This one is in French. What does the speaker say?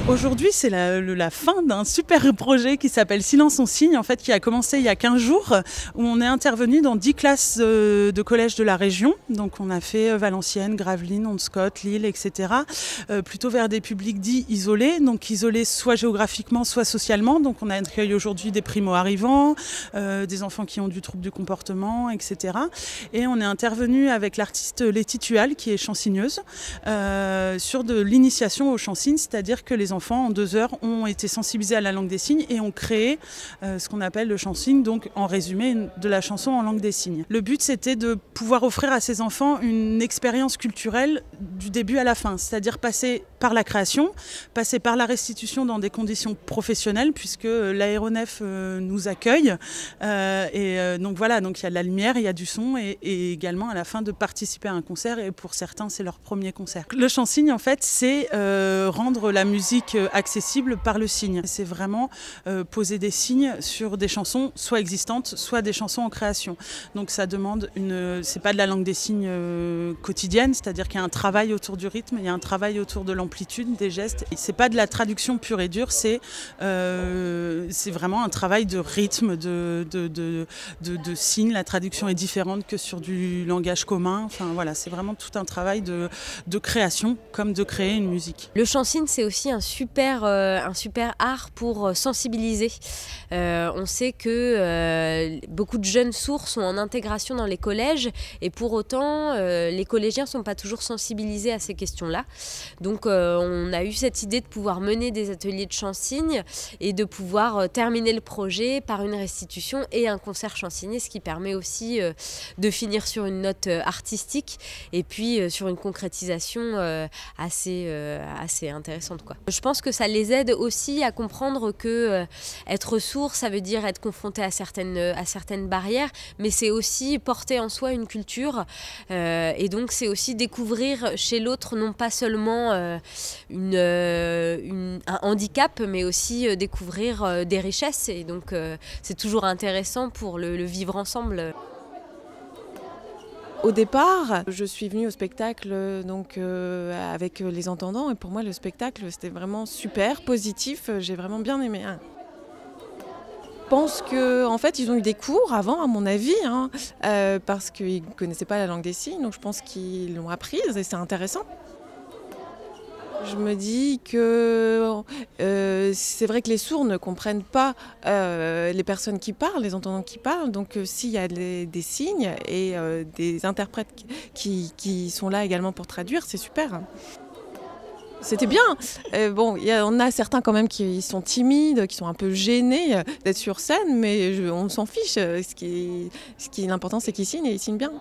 Aujourd'hui, c'est la fin d'un super projet qui s'appelle Silence on signe, en fait, qui a commencé il y a 15 jours, où on est intervenu dans 10 classes de collèges de la région. Donc on a fait Valenciennes, Gravelines, Honscott, Lille, etc. Plutôt vers des publics dits isolés, donc isolés soit géographiquement, soit socialement. Donc on accueille aujourd'hui des primo-arrivants, des enfants qui ont du trouble du comportement, etc. Et on est intervenu avec l'artiste Letty Tual, qui est chansigneuse, sur de l'initiation au chant signe, c'est-à-dire que les enfants en 2 heures ont été sensibilisés à la langue des signes et ont créé ce qu'on appelle le chant signe, donc en résumé de la chanson en langue des signes. Le but, c'était de pouvoir offrir à ces enfants une expérience culturelle du début à la fin, c'est-à-dire passer par la création, passer par la restitution dans des conditions professionnelles, puisque l'aéronef nous accueille. Donc voilà, donc il y a de la lumière, il y a du son et également à la fin de participer à un concert, et pour certains c'est leur premier concert. Le chant signe, en fait, c'est rendre la musique accessible par le signe. C'est vraiment poser des signes sur des chansons soit existantes, soit des chansons en création. Donc ça demande c'est pas de la langue des signes quotidienne, c'est-à-dire qu'il y a un travail autour du rythme, il y a un travail autour de l'amplitude, des gestes. C'est pas de la traduction pure et dure, c'est vraiment un travail de rythme, de signes. La traduction est différente que sur du langage commun. Enfin voilà, c'est vraiment tout un travail de création, comme de créer une musique. Le chant signe, c'est aussi un super art pour sensibiliser. On sait que beaucoup de jeunes sourds sont en intégration dans les collèges et pour autant, les collégiens ne sont pas toujours sensibilisés à ces questions-là. Donc on a eu cette idée de pouvoir mener des ateliers de chant signe et de pouvoir terminer le projet par une restitution et un concert chant signé, ce qui permet aussi de finir sur une note artistique et puis sur une concrétisation assez intéressante, quoi. Je pense que ça les aide aussi à comprendre que être sourd, ça veut dire être confronté à certaines barrières, mais c'est aussi porter en soi une culture et donc c'est aussi découvrir chez l'autre non pas seulement un handicap, mais aussi découvrir des richesses, et donc c'est toujours intéressant pour le vivre ensemble. Au départ, je suis venue au spectacle avec les entendants, et pour moi le spectacle c'était vraiment super positif, j'ai vraiment bien aimé. Je pense qu'en fait ils ont eu des cours avant, à mon avis, parce qu'ils ne connaissaient pas la langue des signes, donc je pense qu'ils l'ont apprise et c'est intéressant. Je me dis que c'est vrai que les sourds ne comprennent pas les personnes qui parlent, les entendants qui parlent. Donc s'il y a des signes et des interprètes qui sont là également pour traduire, c'est super. C'était bien. Bon, il y en a certains quand même qui sont timides, qui sont un peu gênés d'être sur scène, mais on s'en fiche. L'important c'est qu'ils signent et ils signent bien.